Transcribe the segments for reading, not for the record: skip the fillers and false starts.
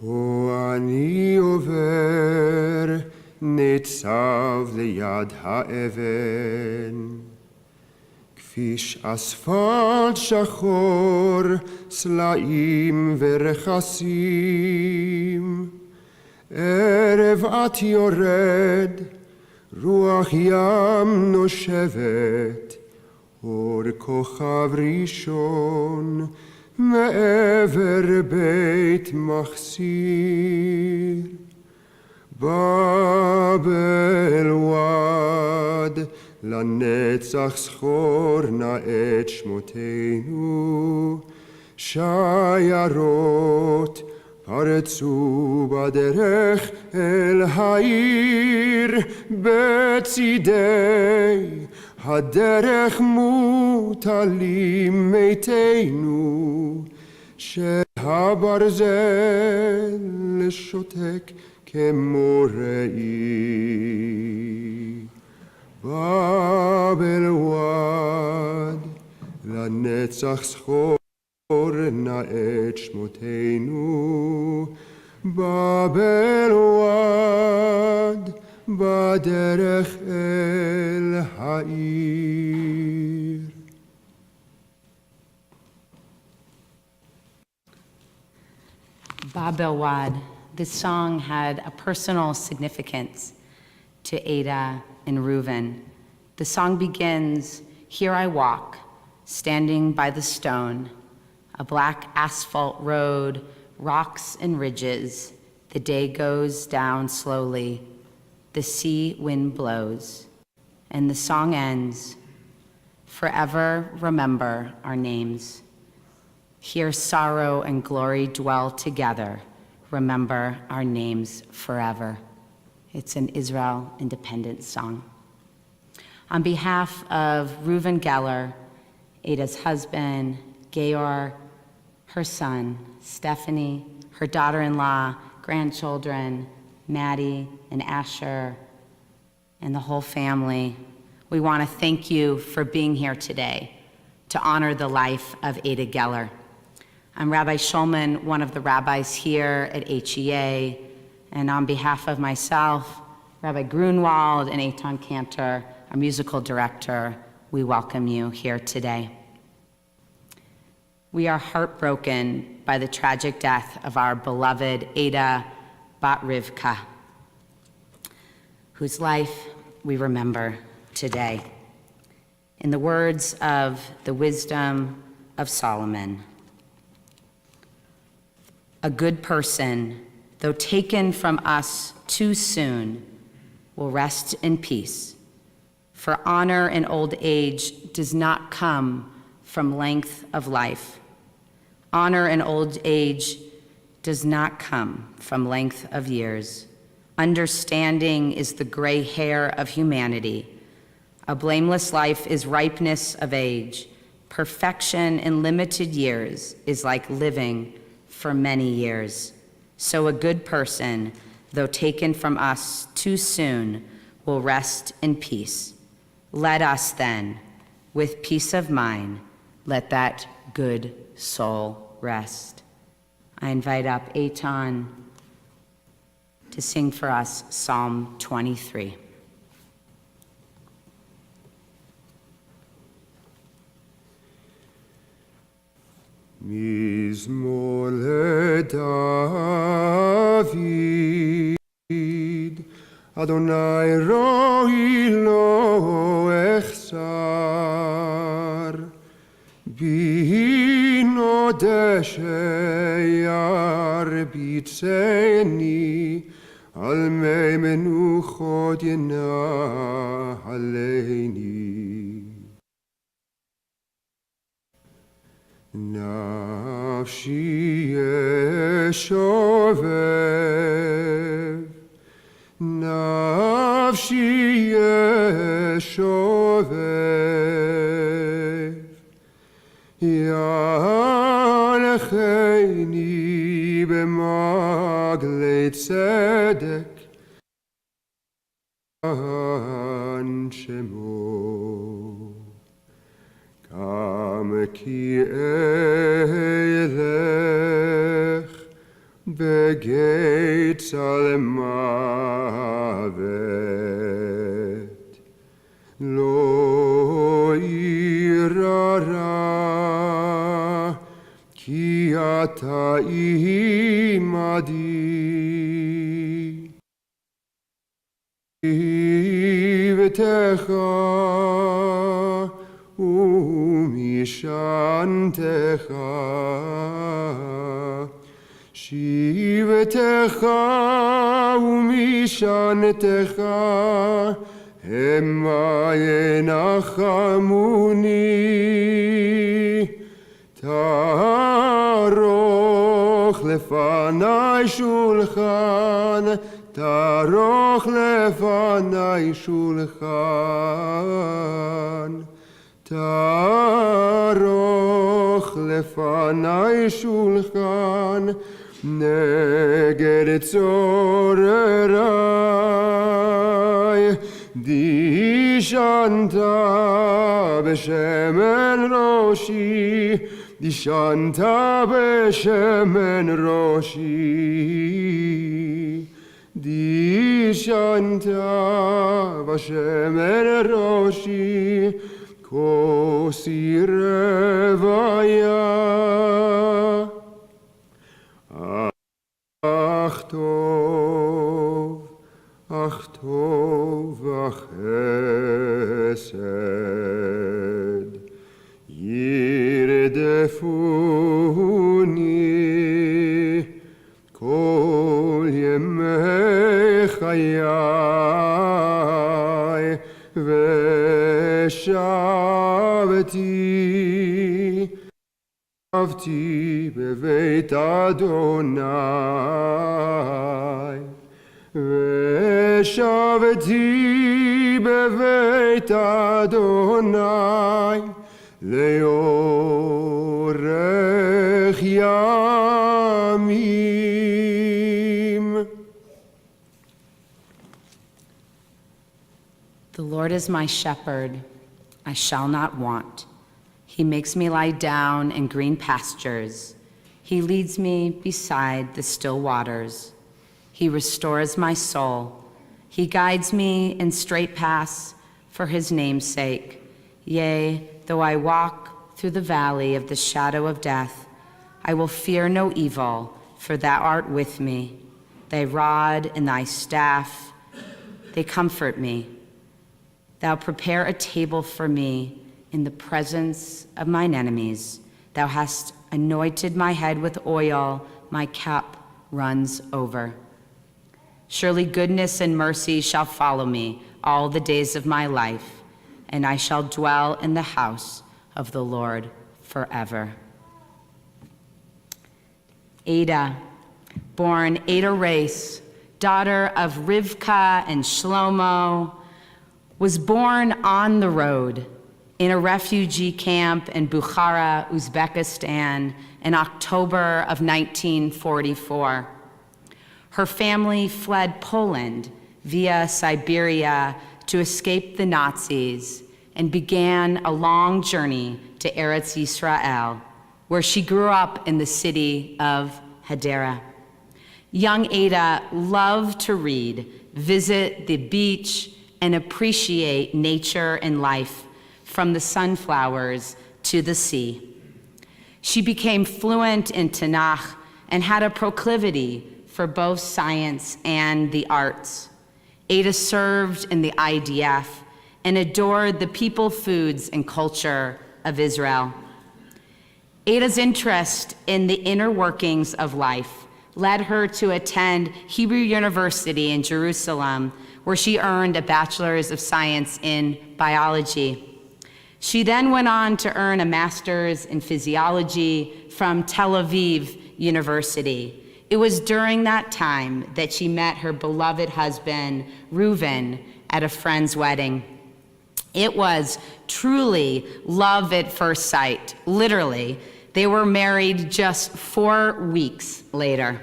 פה אני עובר, ניצב ליד האבן. כביש אספלט שחור, סלעים ורכסים. ערב את יורד, רוח ים נושבת, אור כוכב ראשון, מעבר בית מחסיר. בבל וואד, לנצח זכור נא את שמותינו. שיירות פרצו בדרך אל העיר, בצידי הדרך מוטלים מתינו, שהברזל שותק כמו ראי. בבל וואד, לנצח זכור נא את שמותינו. בבל וואד, בדרך אל העיר. Babel Wad. This song had a personal significance to Ada and Reuven. The song begins, "Here I walk, standing by the stone, a black asphalt road, rocks and ridges. The day goes down slowly, the sea wind blows." And the song ends, "Forever remember our names. Here sorrow and glory dwell together. Remember our names forever." It's an Israel independence song. On behalf of Reuven Geller, Ada's husband, Geor, her son, Stephanie, her daughter-in-law, grandchildren, Maddie and Asher, and the whole family, we want to thank you for being here today to honor the life of Ada Geller. I'm Rabbi Shulman, one of the rabbis here at HEA, and on behalf of myself, Rabbi Grunwald, and Eitan Cantor, our musical director, we welcome you here today. We are heartbroken by the tragic death of our beloved Ada Bat Rivka, whose life we remember today. In the words of the wisdom of Solomon, "A good person, though taken from us too soon, will rest in peace. For honor in old age does not come from length of life. Honor in old age does not come from length of years. Understanding is the gray hair of humanity. A blameless life is ripeness of age. Perfection in limited years is like living for many years. So a good person, though taken from us too soon, will rest in peace. Let us then, with peace of mind, let that good soul rest." I invite up Eitan to sing for us Psalm 23. מזמור לדוד, אדוני רואי לו אחסר, בינו דשא ירביצני, על מי מנוחות ינהלני. נפשי ישובב, נפשי ישובב, יהלכני במעגלי צדק, למען שמו. כי אלך בגיא צלמוות, לא יירא רע, כי אתה עמדי. שבתך ומשענתך, שבתך ומשענתך, המה ינחמוני. תערוך לפני שולחן, תערוך לפני שולחן, תערוך לפני שולחן, נגד צורריי. דישנת בשמן ראשי, דישנת בשמן ראשי, דישנת בשמן ראשי, כוסי רוויה. אך טוב, אך טוב החסד, ירדפוני כל ימי חיי, ושבתי בבית אדוני, ושבתי בבית אדוני לאורך ימים. The Lord is my shepherd, I shall not want. He makes me lie down in green pastures. He leads me beside the still waters. He restores my soul. He guides me in straight paths for his name's sake. Yea, though I walk through the valley of the shadow of death, I will fear no evil, for thou art with me. Thy rod and thy staff, they comfort me. Thou prepare a table for me in the presence of mine enemies. Thou hast anointed my head with oil, my cup runs over. Surely goodness and mercy shall follow me all the days of my life, and I shall dwell in the house of the Lord forever. Ada, born Ada Race, daughter of Rivka and Shlomo, was born on the road in a refugee camp in Bukhara, Uzbekistan, in October of 1944. Her family fled Poland via Siberia to escape the Nazis and began a long journey to Eretz Yisrael, where she grew up in the city of Hadera. Young Ada loved to read, visit the beach, and appreciate nature and life, from the sunflowers to the sea. She became fluent in Tanakh and had a proclivity for both science and the arts. Ada served in the IDF and adored the people, foods, and culture of Israel. Ada's interest in the inner workings of life led her to attend Hebrew University in Jerusalem, where she earned a Bachelor's of Science in Biology. She then went on to earn a Master's in Physiology from Tel Aviv University. It was during that time that she met her beloved husband, Reuven, at a friend's wedding. It was truly love at first sight, literally. They were married just 4 weeks later.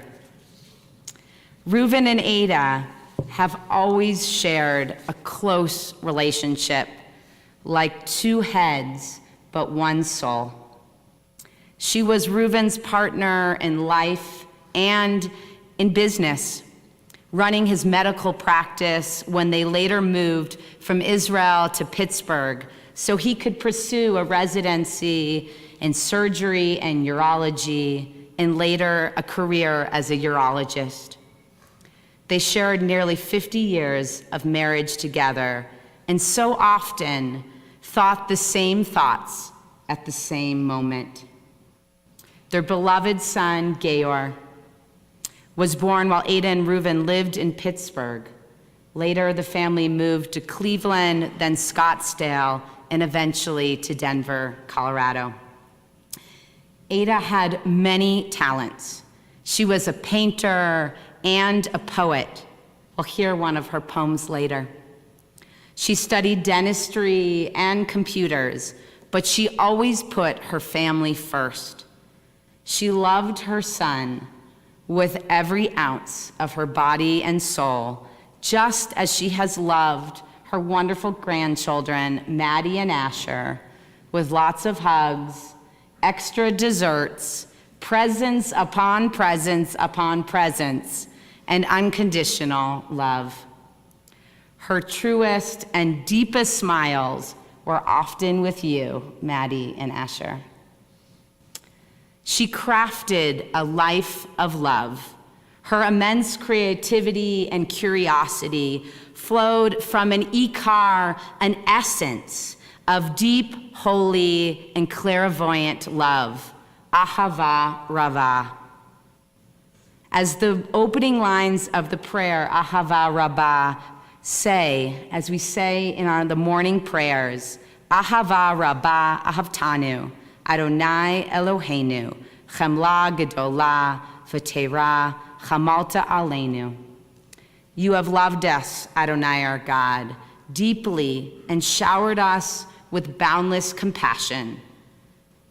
Reuven and Ada have always shared a close relationship, like two heads, but one soul. She was Reuven's partner in life and in business, running his medical practice when they later moved from Israel to Pittsburgh so he could pursue a residency in surgery and urology, and later a career as a urologist. They shared nearly 50 years of marriage together, and so often thought the same thoughts at the same moment. Their beloved son, Geor, was born while Ada and Reuven lived in Pittsburgh. Later, the family moved to Cleveland, then Scottsdale, and eventually to Denver, Colorado. Ada had many talents. She was a painter and a poet. We'll hear one of her poems later. She studied dentistry and computers, but she always put her family first. She loved her son with every ounce of her body and soul, just as she has loved her wonderful grandchildren, Maddie and Asher, with lots of hugs, extra desserts, presents upon presents upon presents, and unconditional love. Her truest and deepest smiles were often with you, Maddie and Asher. She crafted a life of love. Her immense creativity and curiosity flowed from an ikar, an essence of deep, holy, and clairvoyant love, ahava rava. As the opening lines of the prayer, ahava rabbah, say, as we say in the morning prayers, ahava rabbah ahavtanu, Adonai Eloheinu, chemla gedola v'teira chamalta aleinu. You have loved us, Adonai our God, deeply and showered us with boundless compassion.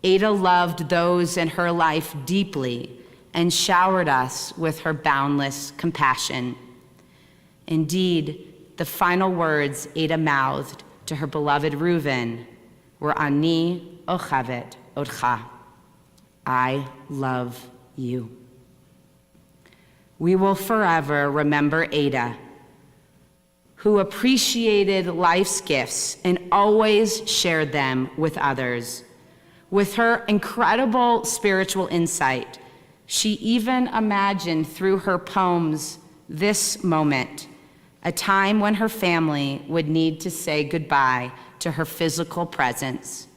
Ada loved those in her life deeply and showered us with her boundless compassion. Indeed, the final words Ada mouthed to her beloved Reuven were Ani ochavet otcha. I love you. We will forever remember Ada, who appreciated life's gifts and always shared them with others. With her incredible spiritual insight, she even imagined through her poems this moment, a time when her family would need to say goodbye to her physical presence.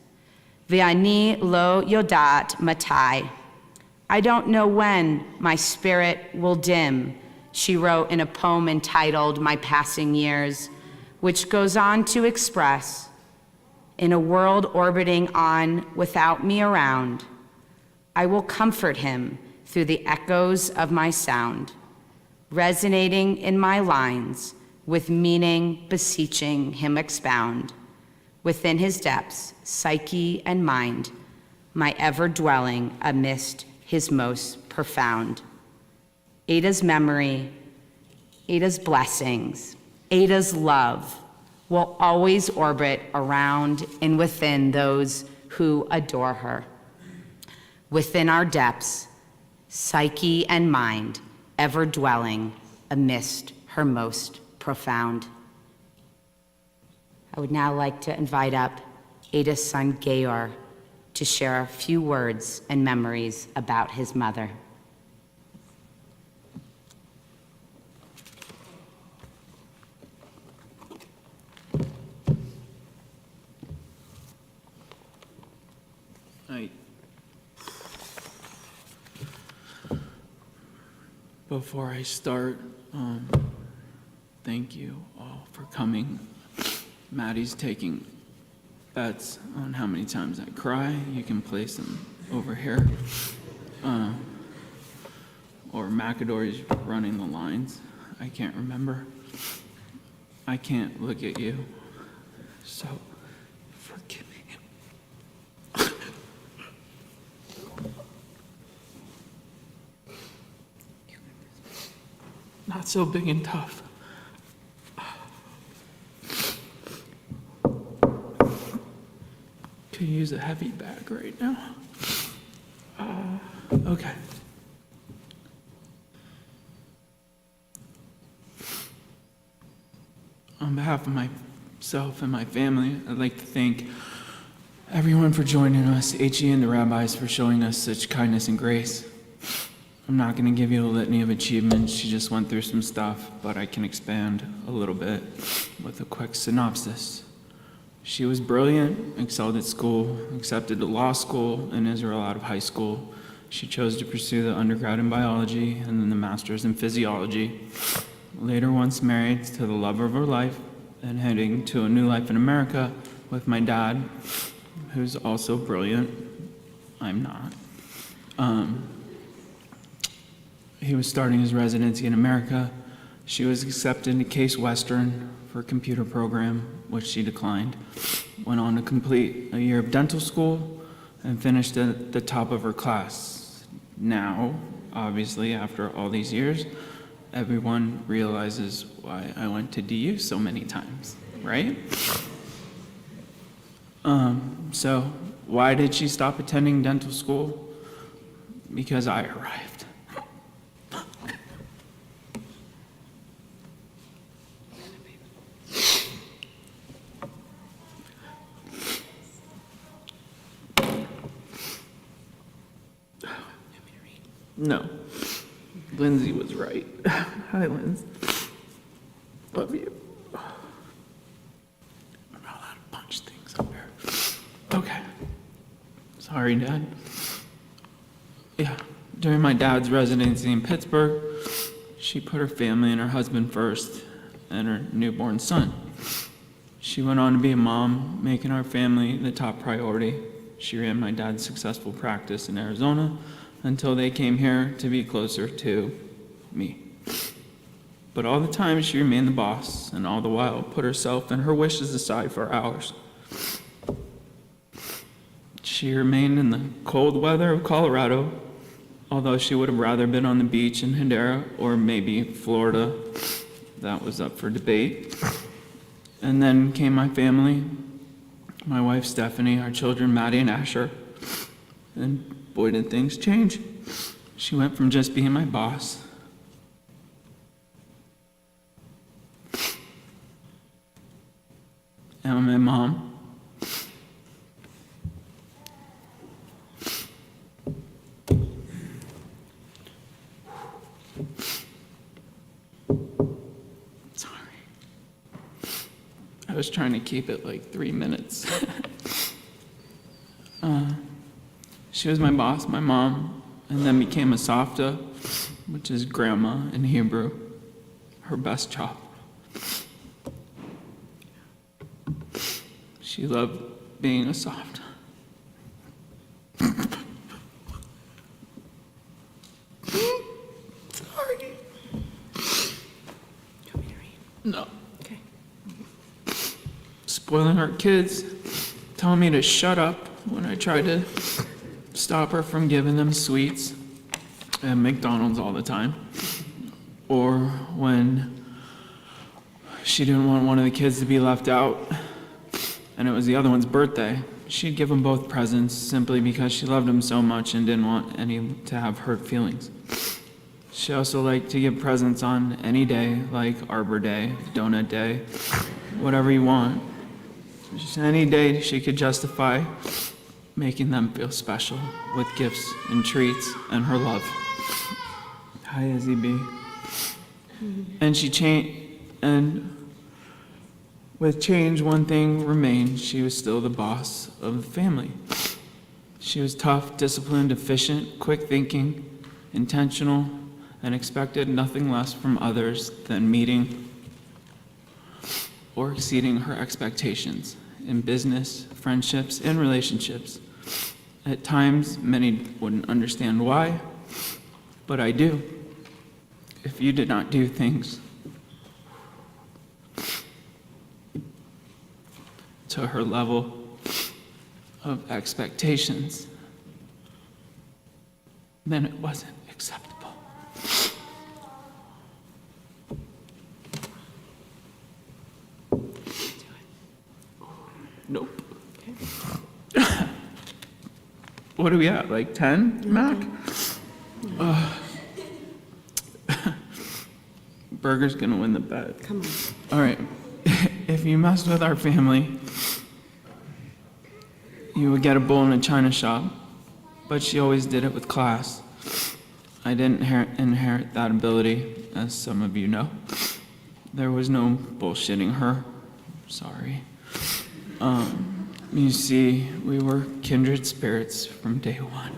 Ve'ani lo yodat matai. I don't know when my spirit will dim, she wrote in a poem entitled My Passing Years, which goes on to express, in a world orbiting on without me around, I will comfort him through the echoes of my sound, resonating in my lines with meaning beseeching him expound. Within his depths, psyche and mind, my ever dwelling amidst his most profound. Ada's memory, Ada's blessings, Ada's love will always orbit around and within those who adore her. Within our depths, psyche and mind, ever dwelling amidst her most profound. I would now like to invite up Ada's son, Geor, to share a few words and memories about his mother. Before I start, thank you all for coming. Maddie's taking bets on how many times I cry. You can place them over here. Or McAdory's running the lines. I can't remember. I can't look at you. So, forgive me. Not so big and tough. Could use a heavy bag right now. Okay. On behalf of myself and my family, I'd like to thank everyone for joining us, HE and the rabbis for showing us such kindness and grace. I'm not going to give you a litany of achievements. She just went through some stuff, but I can expand a little bit with a quick synopsis. She was brilliant, excelled at school, accepted to law school in Israel out of high school. She chose to pursue the undergrad in biology and then the master's in physiology. Later, once married to the love of her life and heading to a new life in America with my dad, who's also brilliant. I'm not. He was starting his residency in America. She was accepted to Case Western for a computer program, which she declined. Went on to complete a year of dental school and finished at the top of her class. Now, obviously, after all these years, everyone realizes why I went to DU so many times, right? So why did she stop attending dental school? Because I arrived. No, Lindsay was right. Hi, Linz. Love you. I'm not allowed to punch things up here. Okay. Sorry, Dad. Yeah, during my dad's residency in Pittsburgh, she put her family and her husband first and her newborn son. She went on to be a mom, making our family the top priority. She ran my dad's successful practice in Arizona until they came here to be closer to me. But all the time she remained the boss, and all the while put herself and her wishes aside for ours. She remained in the cold weather of Colorado, although she would have rather been on the beach in Hadera or maybe Florida. That was up for debate. And then came my family, my wife Stephanie, our children Maddie and Asher, and boy, did things change. She went from just being my boss and my mom sorry. I was trying to keep it like 3 minutes. She was my boss, my mom, and then became a Savta, which is grandma in Hebrew, her best job. She loved being a Savta. Sorry. No. Okay. Spoiling our kids, telling me to shut up when I tried to stop her from giving them sweets at McDonald's all the time. Or when she didn't want one of the kids to be left out and it was the other one's birthday, she'd give them both presents simply because she loved them so much and didn't want any to have hurt feelings. She also liked to give presents on any day, like Arbor Day, Donut Day, whatever you want. Just any day she could justify making them feel special with gifts and treats and her love. Hi, Izzy B. And she changed, and with change, one thing remained. She was still the boss of the family. She was tough, disciplined, efficient, quick thinking, intentional, and expected nothing less from others than meeting or exceeding her expectations in business, friendships, and relationships. At times, many wouldn't understand why, but I do. If you did not do things to her level of expectations, then it wasn't acceptable. Nope. What are we at, like 10, Mac? Burger's gonna win the bet. Come on. All right. if you messed with our family, you would get a bull in a china shop, but she always did it with class. I didn't inherit that ability, as some of you know. There was no bullshitting her. Sorry. You see, we were kindred spirits from day one.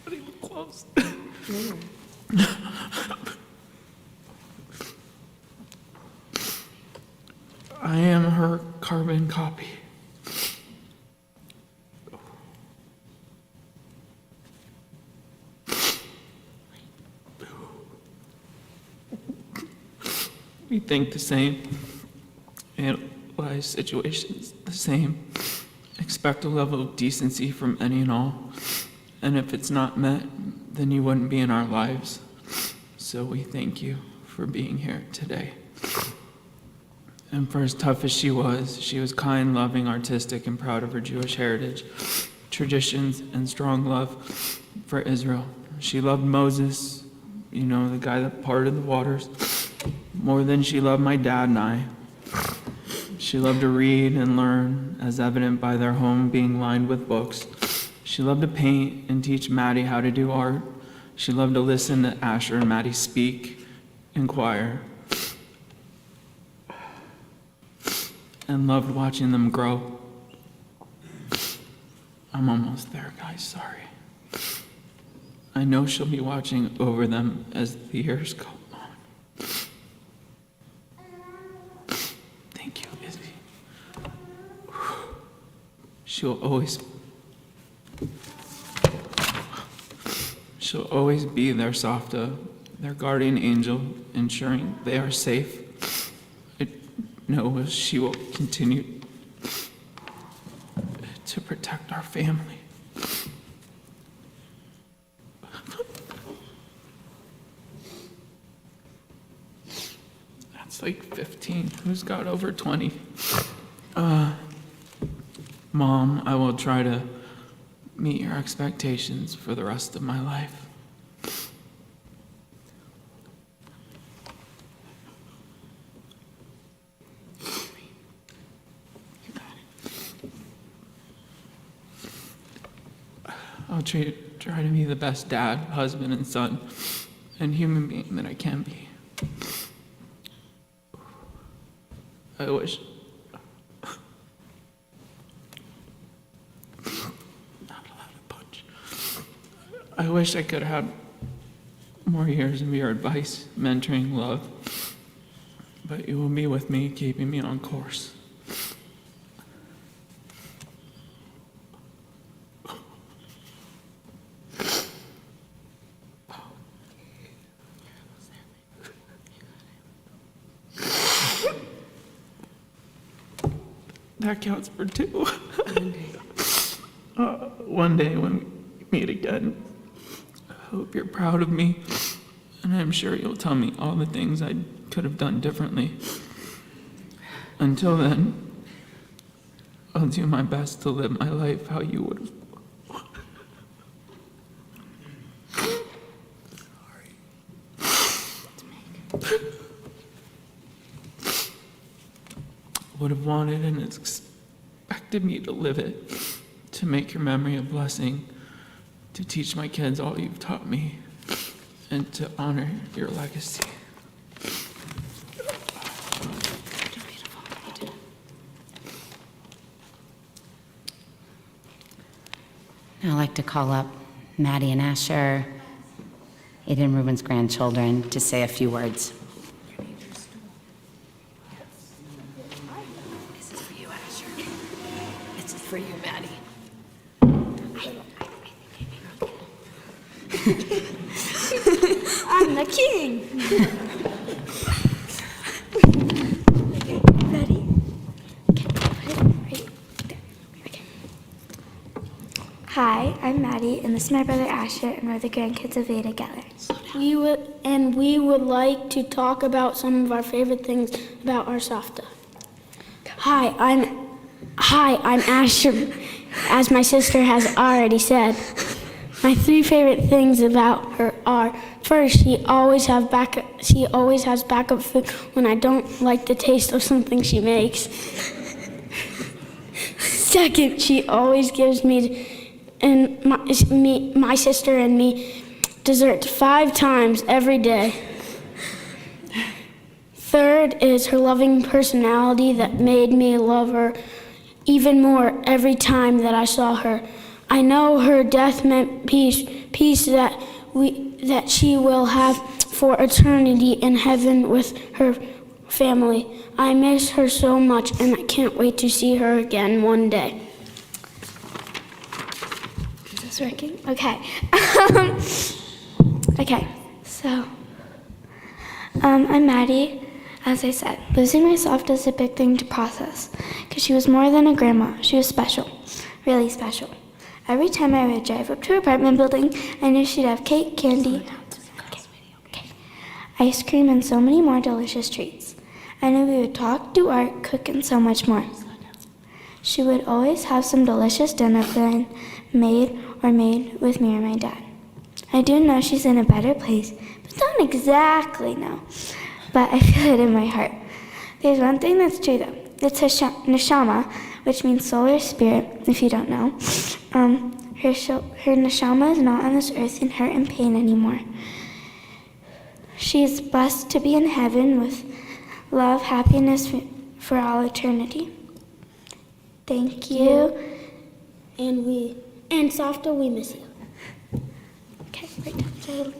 Not even close. I am her carbon copy. We think the same, analyze situations the same, expect a level of decency from any and all, and if it's not met, then you wouldn't be in our lives. So we thank you for being here today. And for as tough as she was kind, loving, artistic, and proud of her Jewish heritage, traditions, and strong love for Israel. She loved Moses, the guy that parted the waters, more than she loved my dad and I. She loved to read and learn, as evident by their home being lined with books. She loved to paint and teach Maddie how to do art. She loved to listen to Asher and Maddie speak, inquire, and loved watching them grow. I'm almost there, guys, sorry. I know she'll be watching over them as the years go on. Thank you, Izzy. She'll always be their Safta, their guardian angel, ensuring they are safe. No, she will continue to protect our family. That's like 15. Who's got over 20? Mom, I will try to meet your expectations for the rest of my life. I'll try to be the best dad, husband, and son, and human being that I can be. I wish... Not allowed to punch. I wish I could have had more years of your advice, mentoring, love, but you will be with me, keeping me on course. That counts for two. One day when we meet again, I hope you're proud of me, and I'm sure you'll tell me all the things I could have done differently. Until then, I'll do my best to live my life how you would have. Would have wanted and expected me to live it, to make your memory a blessing, to teach my kids all you've taught me, and to honor your legacy. Now I'd like to call up Maddie and Asher, Aiden and Ruben's grandchildren, to say a few words. For you, Maddie. I'm the king. Okay, ready? Okay, put it right there. Okay. Hi, I'm Maddie, and this is my brother Asher, and we're the grandkids of Ada Geller. We would like to talk about some of our favorite things about our Safta. Hi, I'm Asher, as my sister has already said. My 3 favorite things about her are: first, she always has backup food when I don't like the taste of something she makes. Second, she always gives me and my sister and me dessert 5 times every day. Third is her loving personality that made me love her even more every time that I saw her. I know her death meant peace that she will have for eternity in heaven with her family. I miss her so much, and I can't wait to see her again one day. Is this working? Okay. Okay, so I'm Maddie. As I said, losing my Safta is a big thing to process, because she was more than a grandma. She was special, really special. Every time I would drive up to her apartment building, I knew she'd have cake, candy, ice cream, and so many more delicious treats. I knew we would talk, do art, cook, and so much more. She would always have some delicious dinner plan made with me or my dad. I do know she's in a better place, but don't exactly know. But I feel it in my heart. There's one thing that's true though. It's her neshama, which means soul or spirit, if you don't know. Her neshama is not on this earth in hurt and pain anymore. She is blessed to be in heaven with love, happiness for all eternity. Thank you. And Safta, we miss you. Okay, right down. So,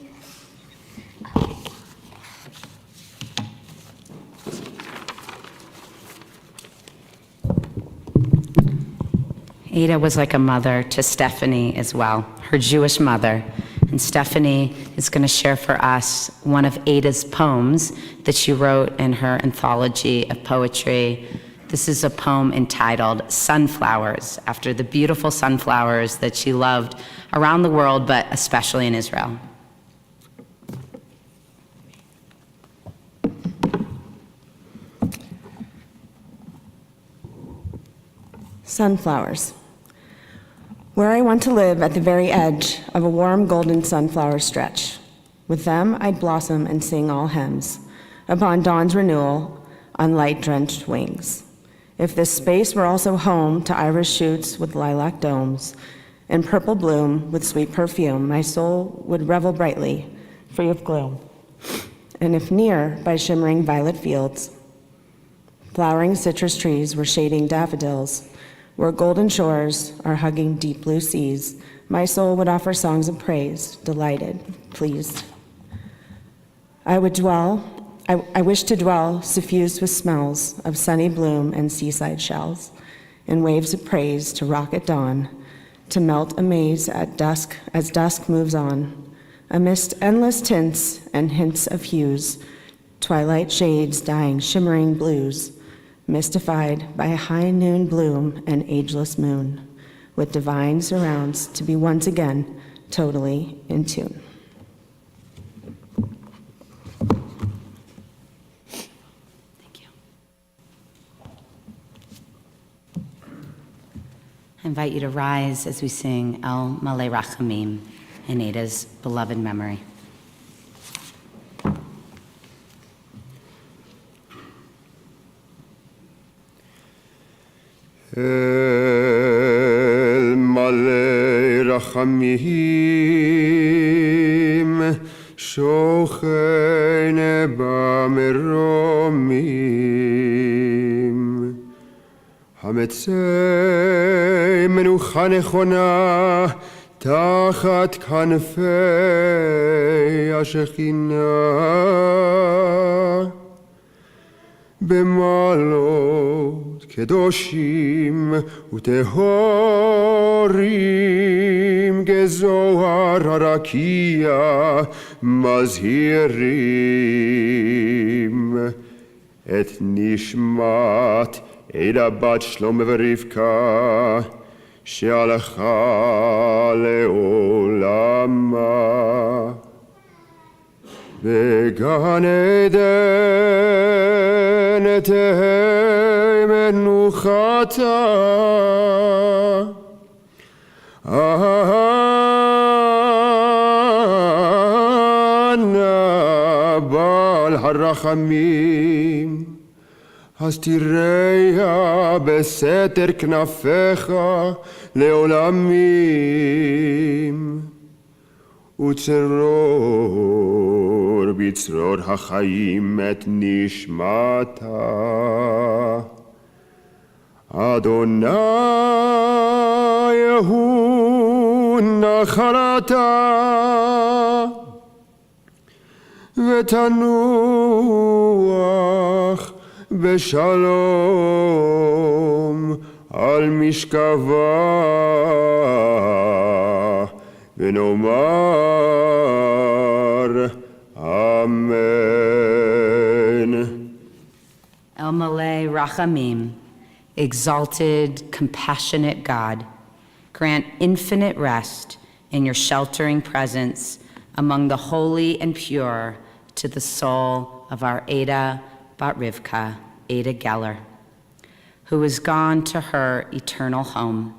Ada was like a mother to Stephanie as well, her Jewish mother. And Stephanie is going to share for us one of Ada's poems that she wrote in her anthology of poetry. This is a poem entitled Sunflowers, after the beautiful sunflowers that she loved around the world, but especially in Israel. Sunflowers. Where I want to live at the very edge of a warm golden sunflower stretch. With them I'd blossom and sing all hymns upon dawn's renewal on light-drenched wings. If this space were also home to iris shoots with lilac domes and purple bloom with sweet perfume, my soul would revel brightly, free of gloom. And if near by shimmering violet fields, flowering citrus trees were shading daffodils, where golden shores are hugging deep blue seas, my soul would offer songs of praise, delighted, pleased. I wish to dwell suffused with smells of sunny bloom and seaside shells, in waves of praise to rock at dawn, to melt amaze at dusk as dusk moves on, amidst endless tints and hints of hues, twilight shades dyeing shimmering blues, mystified by a high noon bloom and ageless moon, with divine surrounds to be once again totally in tune. Thank you. I invite you to rise as we sing El Malei Rachamim in Ada's beloved memory. El Malei Rachamim Shochen B'meromim Hametzei Menucha Nechona Tachat Kanfei HaShekhinah במעלות קדושים וטהורים כזוהר הרקיע מזהירים את נשמת עדה בת שלמה ורבקה שהלכה לעולמה. בגן עדן תהא מנוחתה. אנא בעל הרחמים, הסתיריה בסתר כנפיך לעולמים, וצרור בצרור החיים את נשמתה. אדוני הוא נחלתה, ותנוח בשלום על משכבה, ונאמר אמן. El Malay Rachamim, exalted, compassionate God, grant infinite rest in your sheltering presence among the holy and pure to the soul of our Ada Bat Rivka, Ada Geller, who is gone to her eternal home.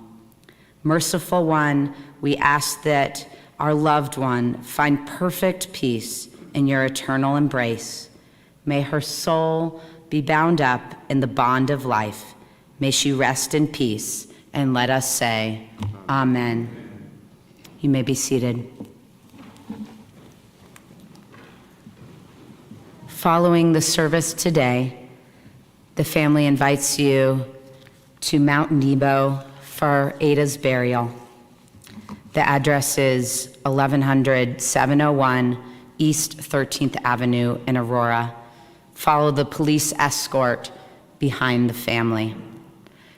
Merciful One, we ask that our loved one find perfect peace in your eternal embrace. May her soul be bound up in the bond of life. May she rest in peace, and let us say, Amen. You may be seated. Following the service today, the family invites you to Mount Nebo for Ada's burial. The address is 1100 701 East 13th Avenue in Aurora. Follow the police escort behind the family.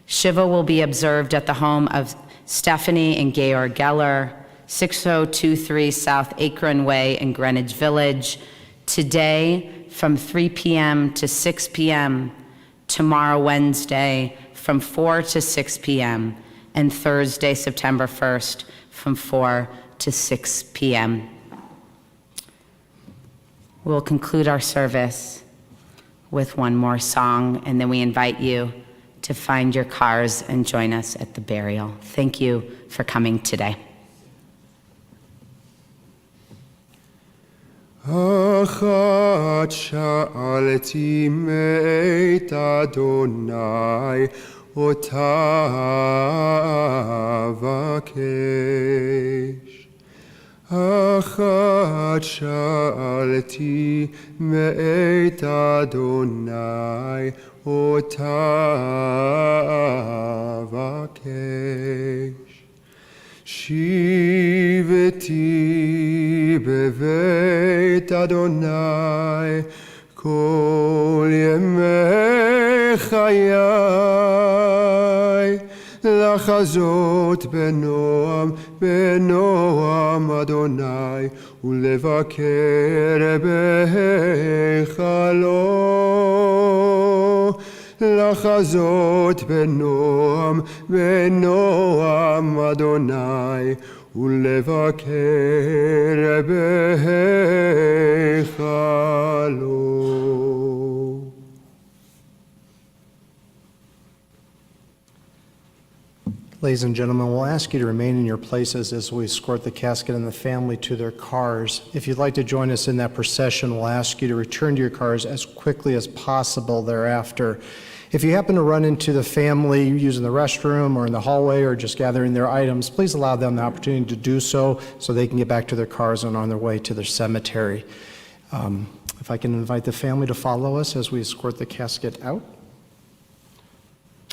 Shiva will be observed at the home of Stephanie and Georg Geller, 6023 South Akron Way in Greenwich Village, today from 3 p.m. to 6 p.m., tomorrow Wednesday from 4 to 6 p.m., and Thursday, September 1st, from 4 to 6 p.m. We'll conclude our service with one more song, and then we invite you to find your cars and join us at the burial. Thank you for coming today. אחת שאלתי מאת אדוני, אותה אבקש. אחת שאלתי מאת אדוני, אותה אבקש. שיבתי בבית אדוני כל ימי חיי, לחזות בנועם בנועם אדוני, ולבקר בהיכלו. לחזות בנועם בנועם אדוני, ולבקר בהיכלו. Ladies and gentlemen, we'll ask you to remain in your places as we escort the casket and the family to their cars. If you'd like to join us in that procession, we'll ask you to return to your cars as quickly as possible thereafter. If you happen to run into the family using the restroom or in the hallway or just gathering their items, please allow them the opportunity to do so they can get back to their cars and on their way to their cemetery. If I can invite the family to follow us as we escort the casket out.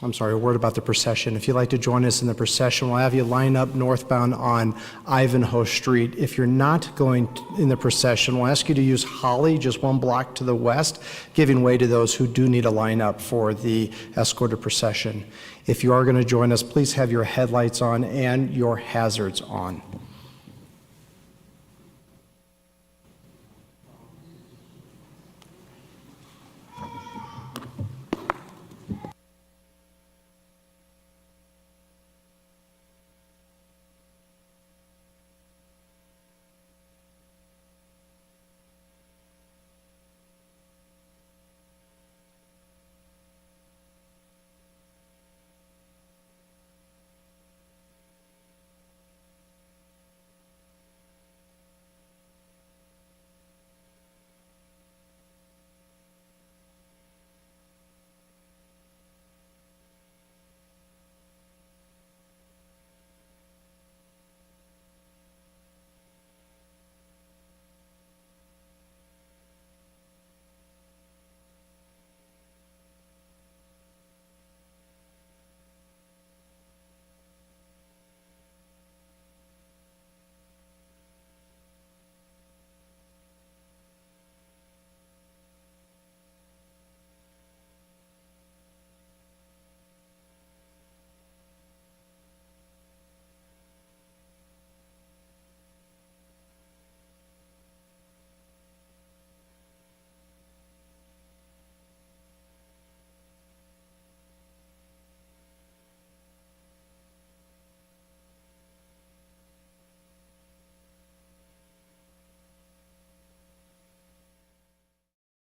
I'm sorry, a word about the procession. If you'd like to join us in the procession, we'll have you line up northbound on Ivanhoe Street. If you're not going in the procession, we'll ask you to use Holly, just one block to the west, giving way to those who do need to line up for the escorted procession. If you are going to join us, please have your headlights on and your hazards on.